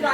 It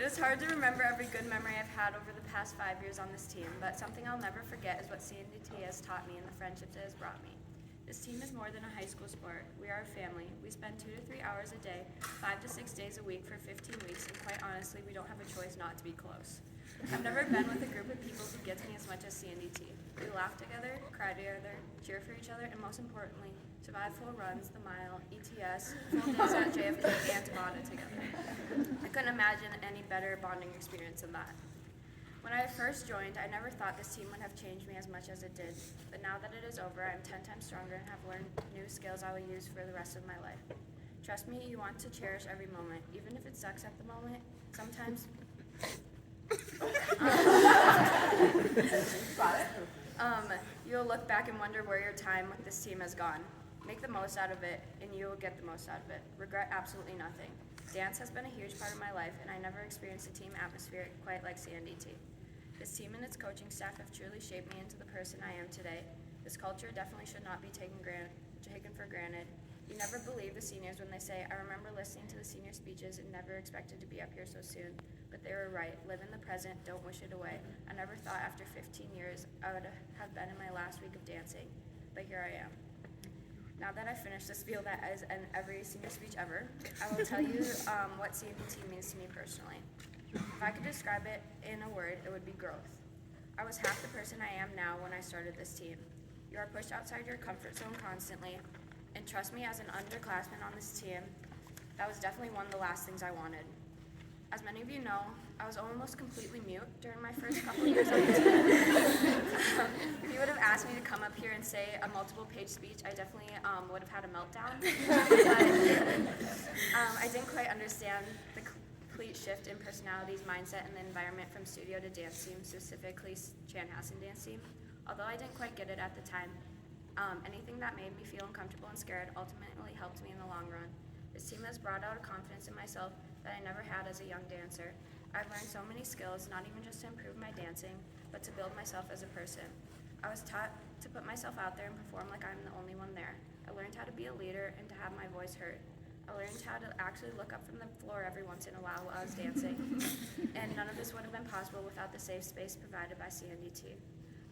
is hard to remember every good memory I've had over the past 5 years on this team, but something I'll never forget is what CNDT has taught me and the friendships it has brought me. This team is more than a high school sport. We are a family. We spend 2 to 3 hours a day, 5 to 6 days a week for 15 weeks, and quite honestly, we don't have a choice not to be close. I've never been with a group of people who gets me as much as CNDT. We laugh together, cry together, cheer for each other, and most importantly, survive full runs, the mile, ETS, full days at JFK, and Tabata together. I couldn't imagine any better bonding experience than that. When I first joined, I never thought this team would have changed me as much as it did. But now that it is over, I'm 10 times stronger and have learned new skills I will use for the rest of my life. Trust me, you want to cherish every moment, even if it sucks at the moment. Sometimes you'll look back and wonder where your time with this team has gone. Make the most out of it, and you will get the most out of it. Regret absolutely nothing. Dance has been a huge part of my life, and I never experienced a team atmosphere quite like CNDT. This team and its coaching staff have truly shaped me into the person I am today. This culture definitely should not be taken for granted. You never believe the seniors when they say, I remember listening to the senior speeches and never expected to be up here so soon. But they were right. Live in the present, don't wish it away. I never thought after 15 years I would have been in my last week of dancing, but here I am. Now that I've finished this spiel that is in every senior speech ever, I will tell you what CNDT means to me personally. If I could describe it in a word, it would be growth. I was half the person I am now when I started this team. You are pushed outside your comfort zone constantly, and trust me, as an underclassman on this team, that was definitely one of the last things I wanted. As many of you know, I was almost completely mute during my first couple years on the team. If you would have asked me to come up here and say a multiple-page speech, I definitely would have had a meltdown. But I didn't quite understand the complete shift in personalities, mindset, and the environment from studio to dance team, specifically Chanhassen dance team. Although I didn't quite get it at the time, anything that made me feel uncomfortable and scared ultimately helped me in the long run. This team has brought out a confidence in myself that I never had as a young dancer. I've learned so many skills, not even just to improve my dancing, but to build myself as a person. I was taught to put myself out there and perform like I'm the only one there. I learned how to be a leader and to have my voice heard. I learned how to actually look up from the floor every once in a while I was dancing. And none of this would have been possible without the safe space provided by CNDT.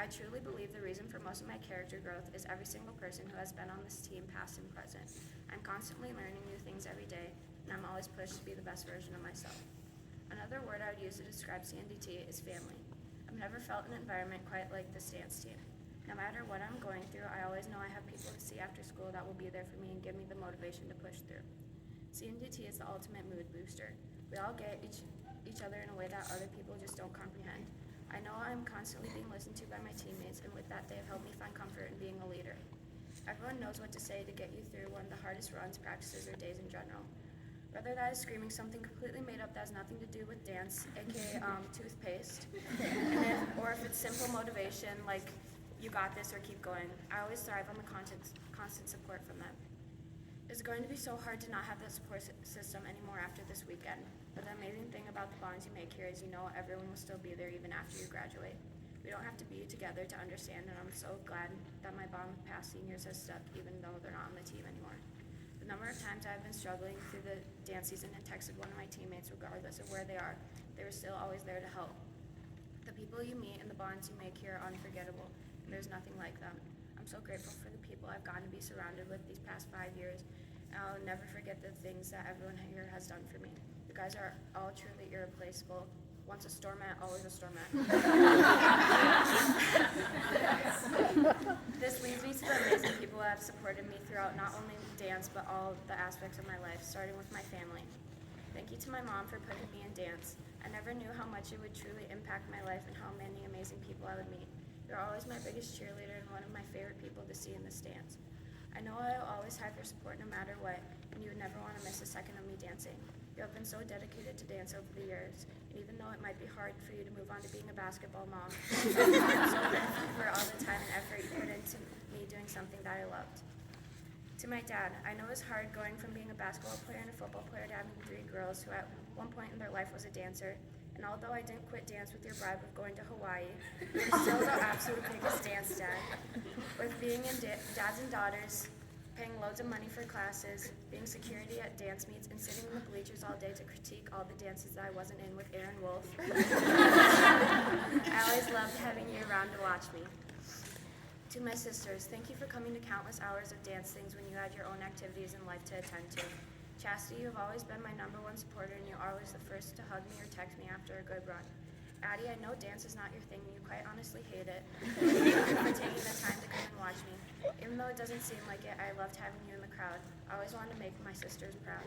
I truly believe the reason for most of my character growth is every single person who has been on this team, past and present. I'm constantly learning new things every day, and I'm always pushed to be the best version of myself. Another word I would use to describe CNDT is family. I've never felt an environment quite like this dance team. No matter what I'm going through, I always know I have people to see after school that will be there for me and give me the motivation to push through. CNDT is the ultimate mood booster. We all get each other in a way that other people just don't comprehend. I know I'm constantly being listened to by my teammates, and with that, they have helped me find comfort in being a leader. Everyone knows what to say to get you through one of the hardest runs, practices, or days in general. Whether that is screaming something completely made up that has nothing to do with dance, aka toothpaste, or if it's simple motivation like you got this or keep going, I always thrive on the constant support from them. It's going to be so hard to not have that support system anymore after this weekend, but the amazing thing about the bonds you make here is you know everyone will still be there even after you graduate. We don't have to be together to understand, and I'm so glad that my bond with past seniors has stuck even though they're not on the team anymore. The number of times I've been struggling through the dance season and texted one of my teammates regardless of where they are, they were still always there to help. The people you meet and the bonds you make here are unforgettable, and there's nothing like them. I'm so grateful for the people I've gotten to be surrounded with these past 5 years, and I'll never forget the things that everyone here has done for me. You guys are all truly irreplaceable. Once a Stormat, always a Stormat. This leads me to the amazing people who have supported me throughout not only dance, but all the aspects of my life, starting with my family. Thank you to my mom for putting me in dance. I never knew how much it would truly impact my life and how many amazing people I would meet. You're always my biggest cheerleader and one of my favorite people to see in the stands. I know I'll always have your support no matter what, and you would never want to miss a second of me dancing. You have been so dedicated to dance over the years, and even though it might be hard for you to move on to being a basketball mom, I'm so grateful for all the time and effort you put into me doing something that I loved. To my dad, I know it's hard going from being a basketball player and a football player to having 3 girls who at one point in their life was a dancer. And although I didn't quit dance with your bribe of going to Hawaii, you're still the absolute biggest dance dad. With being in Dads and Daughters, paying loads of money for classes, being security at dance meets, and sitting in the bleachers all day to critique all the dances that I wasn't in with Aaron Wolf. I always loved having you around to watch me. To my sisters, thank you for coming to countless hours of dance things when you had your own activities in life to attend to. Chastity, you have always been my #1 supporter, and you're always the first to hug me or text me after a good run. Addie, I know dance is not your thing, and you quite honestly hate it. Thank you for taking the time to come and watch me. Even though it doesn't seem like it, I loved having you in the crowd. I always wanted to make my sisters proud.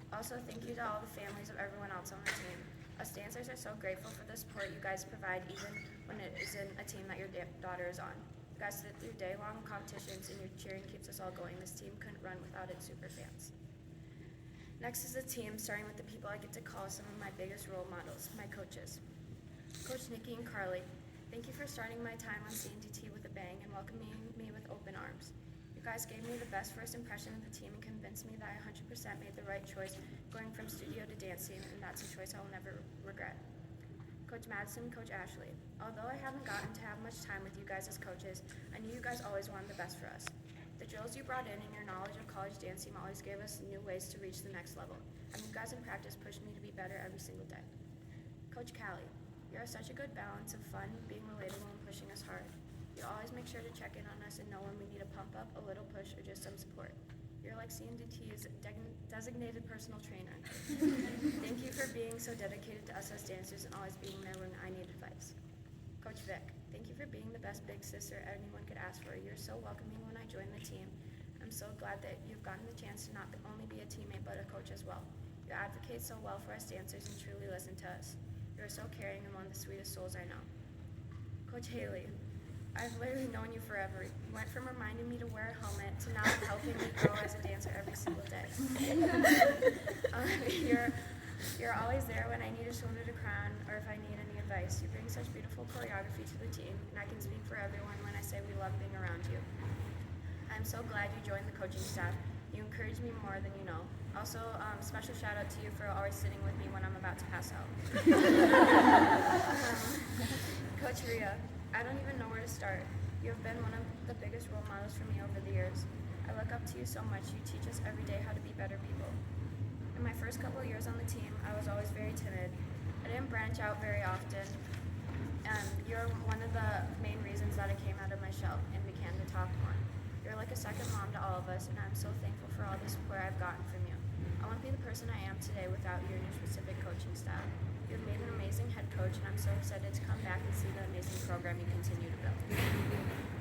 Also, thank you to all the families of everyone else on the team. Us dancers are so grateful for the support you guys provide, even when it isn't a team that your daughter is on. You guys sit through day-long competitions, and your cheering keeps us all going. This team couldn't run without its super fans. Next is the team, starting with the people I get to call some of my biggest role models, my coaches. Coach Nikki and Carly, thank you for starting my time on CNDT with a bang and welcoming me with open arms. You guys gave me the best first impression of the team and convinced me that I 100% made the right choice going from studio to dance team, and that's a choice I will never regret. Coach Madison, Coach Ashley, although I haven't gotten to have much time with you guys as coaches, I knew you guys always wanted the best for us. The drills you brought in and your knowledge of college dance team always gave us new ways to reach the next level, and you guys in practice pushed me to be better every single day. Coach Callie, you are such a good balance of fun, being relatable, and pushing us hard. You always make sure to check in on us and know when we need a pump up, a little push, or just some support. You're like CNDT's designated personal trainer. Thank you for being so dedicated to us as dancers and always being there when I need advice. Coach Vic, thank you for being the best big sister anyone could ask for. You're so welcoming when I joined the team. I'm so glad that you've gotten the chance to not only be a teammate but a coach as well. You advocate so well for us dancers and truly listen to us. You're so caring and one of the sweetest souls I know. Coach Haley, I've literally known you forever. You went from reminding me to wear a helmet to now helping me grow as a dancer every single day. You're always there when I need a shoulder to cry on or if I need any advice. You bring such beautiful choreography to the team, and I can speak for everyone when I say we love being around you. I'm so glad you joined the coaching staff. You encourage me more than you know. Also, special shout out to you for always sitting with me when I'm about to pass out. Coach Rhea, I don't even know where to start. You have been one of the biggest role models for me over the years. I look up to you so much. You teach us every day how to be better people. In my first couple of years on the team, I was always very timid. I didn't branch out very often. You're one of the main reasons that I came out of my shell and began to talk more. You're like a second mom to all of us, and I'm so thankful for all the support I've gotten from you. I wouldn't be the person I am today without you and your specific coaching style. You've made an amazing head coach, and I'm so excited to come back and see the amazing program you continue to build.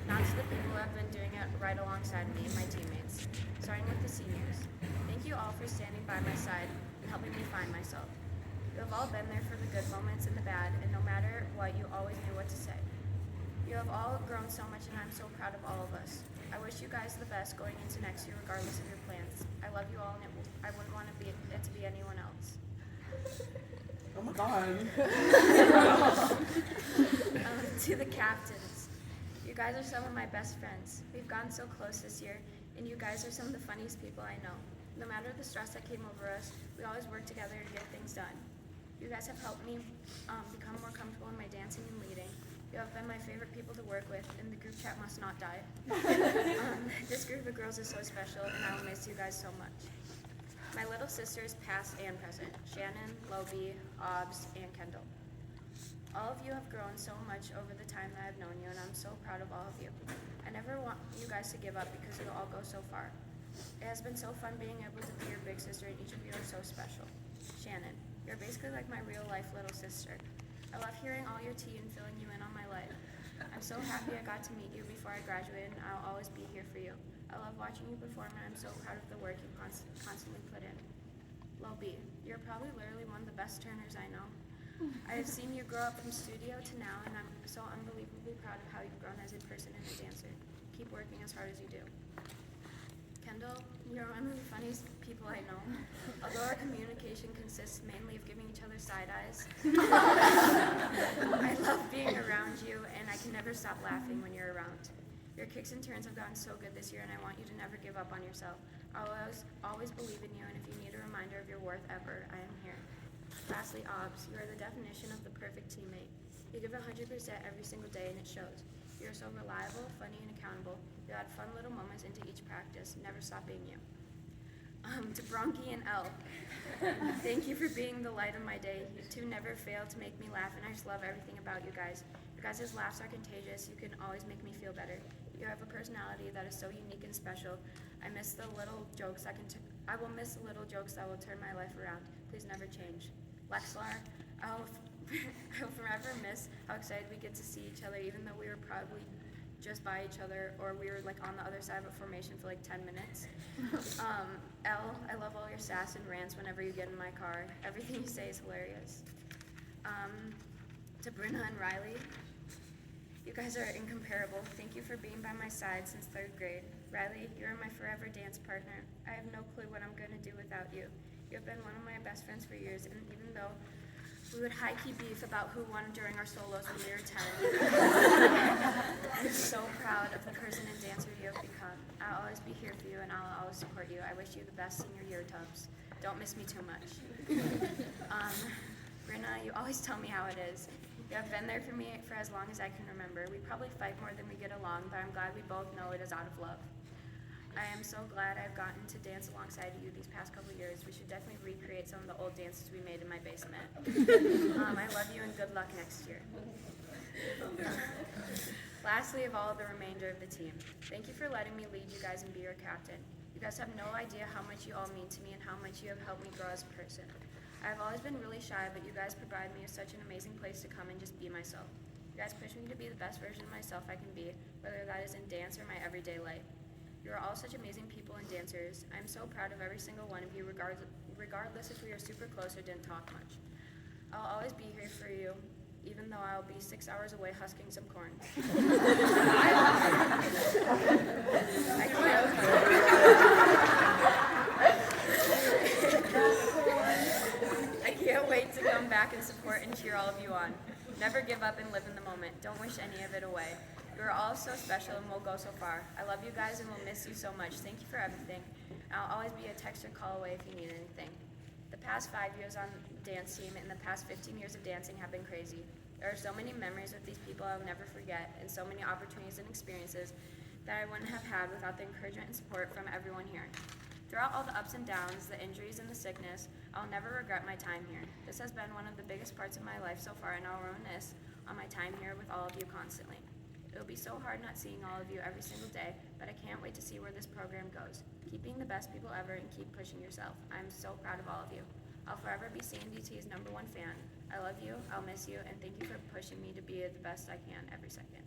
Now to the people who have been doing it right alongside me and my teammates, starting with the seniors. Thank you all for standing by my side and helping me find myself. You have all been there for the good moments and the bad, and no matter what, you always knew what to say. You have all grown so much, and I'm so proud of all of us. I wish you guys the best going into next year, regardless of your plans. I love you all, and I wouldn't want it to be anyone else. Oh my God. To the captains, you guys are some of my best friends. We've gotten so close this year, and you guys are some of the funniest people I know. No matter the stress that came over us, we always work together to get things done. You guys have helped me become more comfortable in my dancing and leading. You have been my favorite people to work with, and the group chat must not die. This group of girls is so special, and I will miss you guys so much. My little sisters, past and present, Shannon, Lobi, Obbs, and Kendall. All of you have grown so much over the time that I've known you, and I'm so proud of all of you. I never want you guys to give up because you all go so far. It has been so fun being able to be your big sister, and each of you are so special. Shannon, you're basically like my real-life little sister. I love hearing all your tea and filling you in on my life. I'm so happy I got to meet you before I graduated, and I'll always be here for you. I love watching you perform, and I'm so proud of the work you constantly put in. Lobi, you're probably literally one of the best turners I know. I have seen you grow up from studio to now, and I'm so unbelievably proud of how you've grown as a person and a dancer. Keep working as hard as you do. Kendall, you're one of the funniest people I know. Although our communication consists mainly of giving each other side eyes, I love being around you, and I can never stop laughing when you're around. Your kicks and turns have gotten so good this year, and I want you to never give up on yourself. I'll always believe in you, and if you need a reminder of your worth ever, I am here. Lastly, Obs, you are the definition of the perfect teammate. You give 100% every single day, and it shows. You are so reliable, funny, and accountable. You add fun little moments into each practice. Never stop being you. To Bronchi and Elle, thank you for being the light of my day. You two never fail to make me laugh, and I just love everything about you guys. Your guys' laughs are contagious. You can always make me feel better. You have a personality that is so unique and special. I will miss the little jokes that will turn my life around. Please never change. Lexlar, I'll forever miss how excited we get to see each other, even though we were probably just by each other, or we were like on the other side of a formation for like 10 minutes. Elle, I love all your sass and rants whenever you get in my car. Everything you say is hilarious. To Brenna and Riley, you guys are incomparable. Thank you for being by my side since 3rd grade. Riley, you're my forever dance partner. I have no clue what I'm gonna do without you. You have been one of my best friends for years, and even though we would high-key beef about who won during our solos when we were 10. I'm so proud of the person and dancer you have become. I'll always be here for you, and I'll always support you. I wish you the best senior year, Tubbs. Don't miss me too much. Brenna, you always tell me how it is. You have been there for me for as long as I can remember. We probably fight more than we get along, but I'm glad we both know it is out of love. I am so glad I've gotten to dance alongside you these past couple years. We should definitely recreate some of the old dances we made in my basement. I love you and good luck next year. Lastly, of all, the remainder of the team. Thank you for letting me lead you guys and be your captain. You guys have no idea how much you all mean to me and how much you have helped me grow as a person. I've always been really shy, but you guys provide me with such an amazing place to come and just be myself. You guys push me to be the best version of myself I can be, whether that is in dance or my everyday life. You are all such amazing people and dancers. I'm so proud of every single one of you, regardless if we are super close or didn't talk much. I'll always be here for you, even though I'll be 6 hours away husking some corn. I can't wait to come back and support and cheer all of you on. Never give up and live in the moment. Don't wish any of it away. You are all so special and will go so far. I love you guys and will miss you so much. Thank you for everything. I'll always be a text or call away if you need anything. The past 5 years on the dance team and the past 15 years of dancing have been crazy. There are so many memories with these people I'll never forget, and so many opportunities and experiences that I wouldn't have had without the encouragement and support from everyone here. Throughout all the ups and downs, the injuries and the sickness, I'll never regret my time here. This has been one of the biggest parts of my life so far, and I'll reminisce on my time here with all of you constantly. It'll be so hard not seeing all of you every single day, but I can't wait to see where this program goes. Keep being the best people ever and keep pushing yourself. I'm so proud of all of you. I'll forever be CNDT's #1 fan. I love you, I'll miss you, and thank you for pushing me to be the best I can every second.